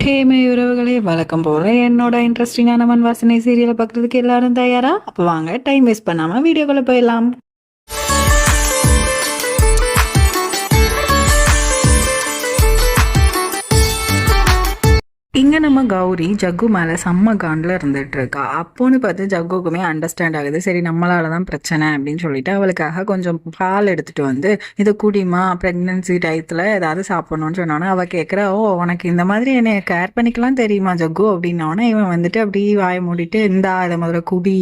ஹேமே உறவுகளே, வழக்கம் போல என்னோட இன்ட்ரெஸ்டிங்கான மண் வாசனை சீரியலை பார்க்கறதுக்கு எல்லாரும் தயாரா? அப்போ வாங்க, டைம் வேஸ்ட் பண்ணாம வீடியோக்குள்ள போயிடலாம். இங்கே நம்ம கௌரி ஜக்கு மேலே செம்ம காண்டில் இருந்துட்டு இருக்கா. அப்போன்னு பார்த்து ஜக்குக்குமே அண்டர்ஸ்டாண்ட் ஆகுது. சரி, நம்மளால தான் பிரச்சனை அப்படின்னு சொல்லிட்டு அவளுக்காக கொஞ்சம் பால் எடுத்துகிட்டு வந்து இதை குடிமா, ப்ரெக்னென்சி டயத்தில் ஏதாவது சாப்பிட்ணுன்னு சொன்னோன்னே அவள் கேட்குறா, ஓ உனக்கு இந்த மாதிரி என்னை கேர் பண்ணிக்கலாம் தெரியுமா ஜக்கு அப்படின்னோடனே இவன் வந்துட்டு அப்படி வாய மூடிட்டு, இந்தா இதை முதல்ல குடி,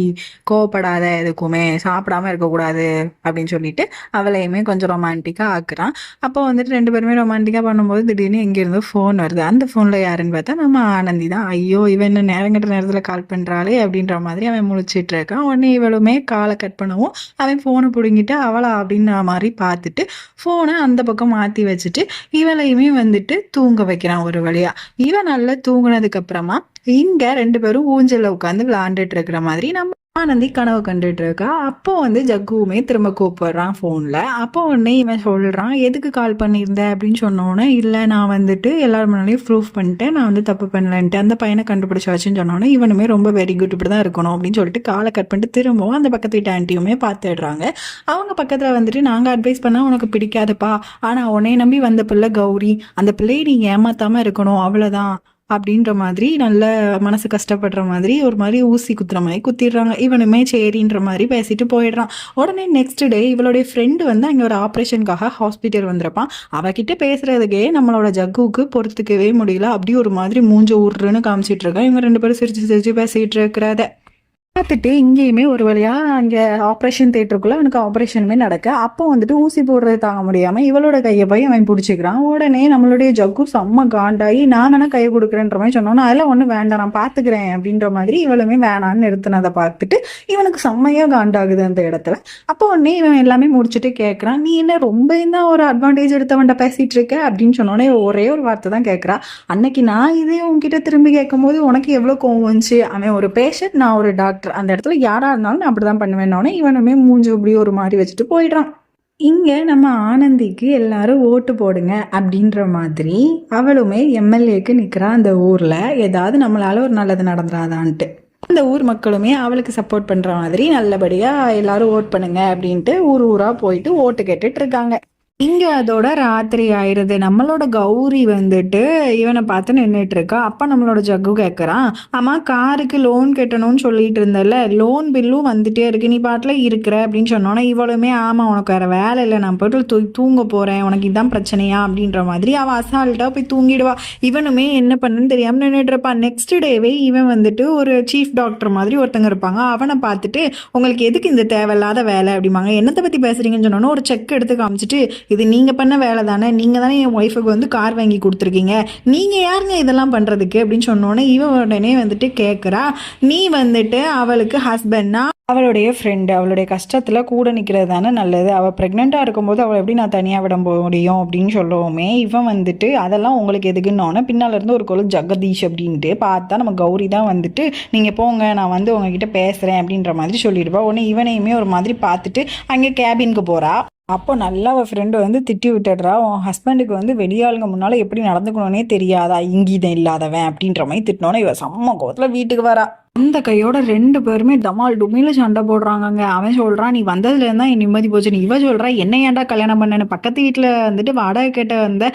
கோவப்படாத, எதுக்குமே சாப்பிடாம இருக்கக்கூடாது அப்படின்னு சொல்லிட்டு அவளையுமே கொஞ்சம் ரொமான்டிக்காக ஆக்குறான். அப்போ வந்துட்டு ரெண்டு பேருமே ரொமான்டிக்காக பண்ணும்போது திடீர்னு எங்கேருந்து ஃபோன் வருது. அந்த ஃபோனில் யாருன்னு பார்த்தா நம்ம ஆனந்தி தான். ஐயோ, இவன் என்ன நேரங்கட்ட நேரத்தில் கால் பண்ணுறாளே அப்படின்ற மாதிரி அவன் முழிச்சிட்டு இருக்கான். உடனே இவளுமே காலை கட் பண்ணவும் அவன் ஃபோனை பிடுங்கிட்டு அவளா அப்படின்ற மாதிரி பார்த்துட்டு ஃபோனை அந்த பக்கம் மாற்றி வச்சுட்டு இவளையுமே வந்துட்டு தூங்க வைக்கிறான் ஒரு வழியா. இவன் நல்லா தூங்குனதுக்கு அப்புறமா இங்க ரெண்டு பேரும் ஊஞ்சல்ல உட்காந்து விளையாண்டுட்டு இருக்கிற மாதிரி நம்ம ஆனந்தி கனவு கண்டுட்டு இருக்கா. அப்போ வந்து ஜக்குவுமே திரும்ப கூப்பிடுறான் ஃபோனில். அப்போ உடனே இவன் சொல்கிறான், எதுக்கு கால் பண்ணியிருந்த அப்படின்னு சொன்னோன்னே, இல்லை நான் வந்துட்டு எல்லாரும் முன்னாடியும் ப்ரூஃப் பண்ணிட்டேன், நான் வந்து தப்பு பண்ணலன்ட்டு அந்த பையனை கண்டுபிடிச்சாச்சுன்னு சொன்னோன்னே இவனுமே ரொம்ப வெரி குட், இப்படி தான் இருக்கணும் அப்படின்னு சொல்லிட்டு காலை கட் பண்ணிட்டு திரும்பவும் அந்த பக்கத்து வீட்டு ஆண்டியுமே பார்த்துடுறாங்க. அவங்க பக்கத்தில் வந்துட்டு, நாங்கள் அட்வைஸ் பண்ணால் உனக்கு பிடிக்காதுப்பா, ஆனால் உன்னை நம்பி வந்த பிள்ளை கௌரி, அந்த பிள்ளையை நீ ஏமாத்தாமல் இருக்கணும், அவ்வளோதான் அப்படின்ற மாதிரி நல்ல மனசு கஷ்டப்படுற மாதிரி ஒரு மாதிரி ஊசி குத்துற மாதிரி குத்திடுறாங்க. இவனுமே சரின்ற மாதிரி பேசிட்டு போயிடுறான். உடனே நெக்ஸ்ட் டே இவளுடைய ஃப்ரெண்டு வந்து அங்கே ஒரு ஆப்ரேஷனுக்காக ஹாஸ்பிட்டல் வந்திருப்பான். அவகிட்ட பேசுறதுக்கே நம்மளோட ஜக்குவுக்கு பொறுத்துக்கவே முடியல. அப்படி ஒரு மாதிரி மூஞ்ச ஊர்றன்னு காமிச்சிட்டு இருக்கான். இவங்க ரெண்டு பேரும் சிரிச்சு சிரிச்சு பேசிட்டு இருக்கிறத பார்த்துட்டு இங்கேயுமே ஒரு வழியா அங்கே ஆப்ரேஷன் தேட்டருக்குள்ள அவனுக்கு ஆப்ரேஷனுமே நடக்க, அப்போ வந்துட்டு ஊசி போடுறது தாங்க முடியாம இவளோட கையை போய் அவன் பிடிச்சிக்கிறான். உடனே நம்மளுடைய ஜக்கு செம்ம காண்டாகி, நான் கையை கொடுக்குறேன்ற மாதிரி சொன்னோன்னா, அதெல்லாம் ஒன்றும் வேண்டாம் நான் பார்த்துக்கிறேன் அப்படின்ற மாதிரி இவளுமே வேணான்னு நிறுத்தினதை பார்த்துட்டு இவனுக்கு செம்மையா காண்டாகுது அந்த இடத்துல. அப்போ உடனே இவன் எல்லாமே முடிச்சுட்டு கேட்குறான், நீ என்ன ரொம்ப தான் ஒரு அட்வான்டேஜ் எடுத்தவன்ட்ட பேசிட்டு இருக்க அப்படின்னு சொன்னோடனே ஒரே ஒரு வார்த்தை தான் கேட்குறா, அன்னைக்கு நான் இதே உங்ககிட்ட திரும்பி கேட்கும் போது உனக்கு எவ்வளோ கோவம் வந்துச்சு, அவன் ஒரு பேஷண்ட், நான் ஒரு டாக்டர், அந்த இடத்துல யாரா இருந்தாலும் நான் அப்படிதான் பண்ணுவேன்னோடனே இவனுமே மூஞ்சி இப்படி ஒரு மாதிரி வச்சுட்டு போயிடுறான். இங்க நம்ம ஆனந்திக்கு எல்லாரும் ஓட்டு போடுங்க அப்படின்ற மாதிரி அவளுமே எம்எல்ஏக்கு நிக்கிறா. அந்த ஊர்ல ஏதாவது நம்மளால ஒரு நல்லது நடந்துராதான்ட்டு அந்த ஊர் மக்களுமே அவளுக்கு சப்போர்ட் பண்ற மாதிரி நல்லபடியா எல்லாரும் ஓட் பண்ணுங்க அப்படின்ட்டு ஊர் ஊரா போயிட்டு ஓட்டு கேட்டுட்டு இருக்காங்க. இங்க அதோட ராத்திரி ஆயிருது. நம்மளோட கௌரி வந்துட்டு இவனை பார்த்து நின்றுட்டு இருக்கா. அப்ப நம்மளோட ஜக்கு கேட்கறான், ஆமா காருக்கு லோன் கட்டணும்னு சொல்லிட்டு இருந்தல, லோன் பில்லும் வந்துட்டே இருக்கு, நீ பாட்டுல இருக்கிற அப்படின்னு சொன்னோன்னா இவளுமே, ஆமா உனக்கு வேற வேலை இல்லை, நான் போயிட்டு தூங்க போறேன், உனக்கு இதுதான் பிரச்சனையா அப்படின்ற மாதிரி அவ அசால்ட்டா போய் தூங்கிடுவா. இவனுமே என்ன பண்ணுன்னு தெரியாம நின்றுட்டு இருப்பான். நெக்ஸ்ட் டேவே இவன் வந்துட்டு ஒரு சீஃப் டாக்டர் மாதிரி ஒருத்தங்க இருப்பாங்க. அவனை பார்த்துட்டு, உங்களுக்கு எதுக்கு இந்த தேவையில்லாத வேலை அப்படிம்பாங்க, என்னத்தை பத்தி பேசுறீங்கன்னு சொன்னோன்னா ஒரு செக் எடுத்து காமிச்சிட்டு, இது நீங்கள் பண்ண வேலை தானே, நீங்கள் தானே என் ஒய்ஃபுக்கு வந்து கார் வாங்கி கொடுத்துருக்கீங்க, நீங்கள் யாருங்க இதெல்லாம் பண்ணுறதுக்கு அப்படின்னு சொன்னோன்னே இவன் உடனே வந்துட்டு கேட்குறா, நீ வந்துட்டு அவளுக்கு ஹஸ்பண்ட்னா அவளுடைய ஃப்ரெண்டு, அவளுடைய கஷ்டத்தில் கூட நிற்கிறது தானே நல்லது, அவள் ப்ரெக்னெண்ட்டாக இருக்கும்போது அவளை எப்படி நான் தனியாக விட முடியும் அப்படின்னு சொல்லவுமே இவன் வந்துட்டு, அதெல்லாம் உங்களுக்கு எதுக்குன்னொன்னே பின்னால் இருந்து ஒரு கொலை ஜெகதீஷ் அப்படின்ட்டு பார்த்தா நம்ம கௌரி தான் வந்துட்டு, நீங்கள் போங்க நான் வந்து உங்ககிட்ட பேசுகிறேன் அப்படின்ற மாதிரி சொல்லிடுவா. உடனே இவனையுமே ஒரு மாதிரி பார்த்துட்டு அங்கே கேபினுக்கு போகிறா. அப்போ நல்லா அவள் ஃப்ரெண்டு வந்து திட்டி விட்டுடுறா, உன் ஹஸ்பண்டுக்கு வந்து வெளியாளுங்க முன்னால் எப்படி நடந்துக்கணும்னே தெரியாதா, இங்கீதம் இல்லாதவன் அப்படின்ற மாதிரி திட்டினோன்னே இவன் செம்ம கோவத்தில் வீட்டுக்கு வரா. அந்த கையோட ரெண்டு பேருமே டமால் டுமில சண்டை போடுறாங்க. அவன் சொல்றான், நீ வந்ததுல இருந்தா என் நிம்மதி போச்சு, இவ சொல்றா என்ன ஏன்டா கல்யாணம் பண்ணேன்னு. பக்கத்து வீட்டுல வந்துட்டு வாடகை கேட்ட வந்த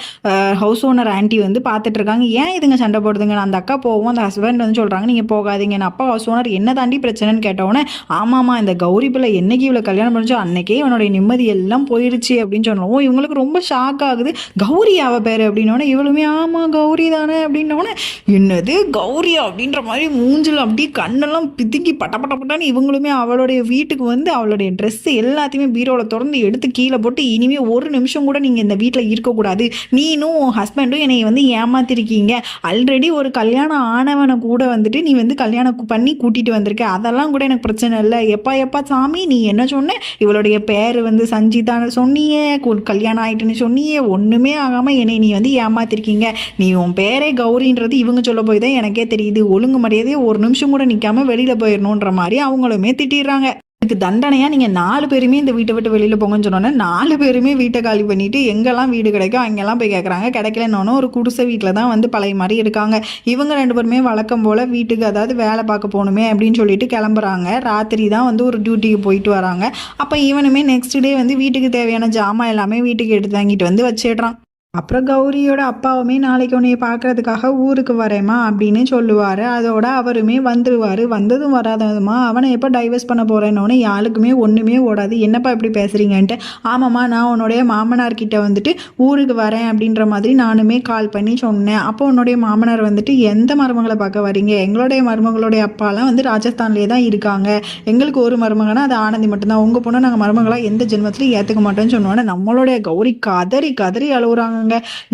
ஹவுஸ் ஓனர் ஆன்டி வந்து பாத்துட்டு இருக்காங்க, ஏன் இதுங்க சண்டை போடுதுங்க. அந்த அக்கா போவோம், அந்த ஹஸ்பண்ட் வந்து சொல்றாங்க நீங்க போகாதீங்க, அப்பா ஹவுஸ் ஓனர் என்ன தாண்டி பிரச்சனைன்னு கேட்டவுடனே, ஆமாமா இந்த கௌரி பிள்ளை என்னைக்கு இவ்வளவு கல்யாணம் பண்ணிச்சோ அன்னைக்கே இவனுடைய நிம்மதி எல்லாம் போயிருச்சு அப்படின்னு சொன்னோம். இவங்களுக்கு ரொம்ப ஷாக் ஆகுது, கௌரி அவ பேரு அப்படின்னோடனே இவளுமே ஆமா கௌரி தானே அப்படின்னோடனே, என்னது கௌரியா அப்படின்ற மாதிரி மூஞ்சில் அப்படி கண்ணெல்லாம் பிதுங்கி பட்டப்பட்டப்பட்டான்னு இவங்களுமே அவளுடைய வீட்டுக்கு வந்து அவளுடைய ட்ரெஸ் எல்லாத்தையுமே பீரோவில் திறந்து எடுத்து கீழே போட்டு, இனிமே ஒரு நிமிஷம் கூட நீங்கள் இந்த வீட்டில் இருக்கக்கூடாது, நீனும் ஹஸ்பண்டும் என்னை வந்து ஏமாத்திருக்கீங்க, ஆல்ரெடி ஒரு கல்யாணம் ஆனவனை கூட வந்துட்டு நீ வந்து கல்யாணம் பண்ணி கூட்டிகிட்டு வந்திருக்க, அதெல்லாம் கூட எனக்கு பிரச்சனை இல்லை, எப்பா சாமி நீ என்ன சொன்ன, இவளுடைய பேர் வந்து சஞ்சிதான்னு சொன்னியே, கல்யாணம் ஆயிட்டுன்னு சொன்னியே, ஒன்றுமே ஆகாமல் என்னை நீ வந்து ஏமாத்திருக்கீங்க, நீ உன் பேரே கௌரின்றது இவங்க சொல்ல போய் தான் எனக்கே தெரியுது, ஒழுங்கு மரியாதையே ஒரு நிமிஷம் கூட நிற்காம வெளியில போயிடணுன்ற மாதிரி அவங்களுமே திட்டிடுறாங்க. இதுக்கு தண்டனையாக நீங்கள் 4 பேருமே இந்த வீட்டை விட்டு வெளியில் போங்கன்னு சொன்னோன்னே 4 பேருமே வீட்டை காலி பண்ணிவிட்டு எங்கெல்லாம் வீடு கிடைக்கும் அங்கெல்லாம் போய் கேட்குறாங்க. கிடைக்கலன்னொன்னே ஒரு குடிசை வீட்டில் தான் வந்து பழைய மாதிரி இருக்காங்க. இவங்க 2 பேருமே வழக்கம் போல் வீட்டுக்கு, அதாவது வேலை பார்க்க போகணுமே அப்படின்னு சொல்லிட்டு கிளம்புறாங்க. ராத்திரி தான் வந்து ஒரு டியூட்டிக்கு போயிட்டு வராங்க. அப்போ இவனுமே நெக்ஸ்ட் டே வந்து வீட்டுக்கு தேவையான ஜாமான் எல்லாமே வீட்டுக்கு எடுத்து வாங்கிட்டு வந்து வச்சிடுறான். அப்புறம் கௌரியோட அப்பாவுமே நாளைக்கு உன்னைய பார்க்கறதுக்காக ஊருக்கு வரேம்மா அப்படின்னு சொல்லுவார். அதோட அவருமே வந்துடுவார். வந்ததும் வராததுமா அவனை எப்போ டைவர்ஸ் பண்ண போகிறேன்னொன்னே யாருக்குமே ஒன்றுமே ஓடாது. என்னப்பா இப்படி பேசுகிறீங்கன்ட்டு, ஆமாம்மா நான் உன்னுடைய மாமனார்கிட்ட வந்துட்டு ஊருக்கு வரேன் அப்படின்ற மாதிரி நானுமே கால் பண்ணி சொன்னேன். அப்போ உன்னுடைய மாமனார் வந்துட்டு எந்த மருமகளை பார்க்க வரீங்க, எங்களுடைய மருமகளுடைய அப்பாலாம் வந்து ராஜஸ்தான்லேயே தான் இருக்காங்க, எங்களுக்கு ஒரு மருமகனா அது ஆனந்தி மட்டும்தான், உங்கள் பொண்ணை நாங்கள் மருமகளாக எந்த ஜென்மத்திலையும் ஏற்றுக்க மாட்டோம்னு சொன்னோன்னே நம்மளுடைய கௌரி கதறி கதறி அழுகுறாங்க.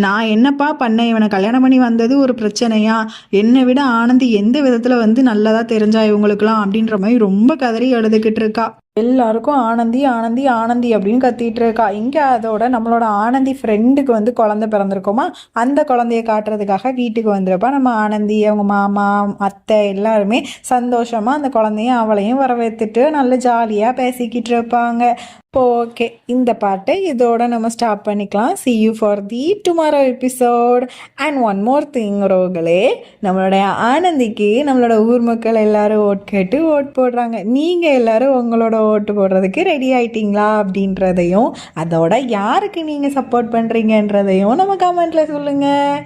நான் என்னப்பா பண்ணேன், இவனை கல்யாணம் பண்ணி வந்தது ஒரு பிரச்சனையா, என்னை விட ஆனந்தி எந்த விதத்துல வந்து நல்லதா தெரிஞ்சா இவங்களுக்குலாம் அப்படின்ற மாதிரி ரொம்ப கதறி அழுதுகிட்டு இருக்கா. எல்லாருக்கும் ஆனந்தி ஆனந்தி ஆனந்தி அப்படின்னு கத்திட்டு இருக்கா. இங்கே அதோட நம்மளோட ஆனந்தி ஃப்ரெண்டுக்கு வந்து குழந்தை பிறந்திருக்கோமா, அந்த குழந்தைய காட்டுறதுக்காக வீட்டுக்கு வந்துருப்பா. நம்ம ஆனந்தி, அவங்க மாமா, அத்தை எல்லாருமே சந்தோஷமாக அந்த குழந்தையும் அவளையும் வரவேற்றுட்டு நல்ல ஜாலியாக பேசிக்கிட்டு இருப்பாங்க. ஓகே, இந்த பாட்டை இதோட நம்ம ஸ்டாப் பண்ணிக்கலாம். see you for the tomorrow episode. and one more thing ரோகளே, நம்மளுடைய ஆனந்திக்கு நம்மளோட ஊர் மக்கள் எல்லாரும் ஓட் கேட்டு ஓட் போடுறாங்க. நீங்கள் எல்லாரும் உங்களோட ஓட்டு போடுறதுக்கு ரெடி ஆயிட்டீங்களா அப்படின்றதையும், அதோட யாருக்கு நீங்கள் சப்போர்ட் பண்ணுறீங்கன்றதையும் நம்ம கமெண்ட்டில் சொல்லுங்கள்.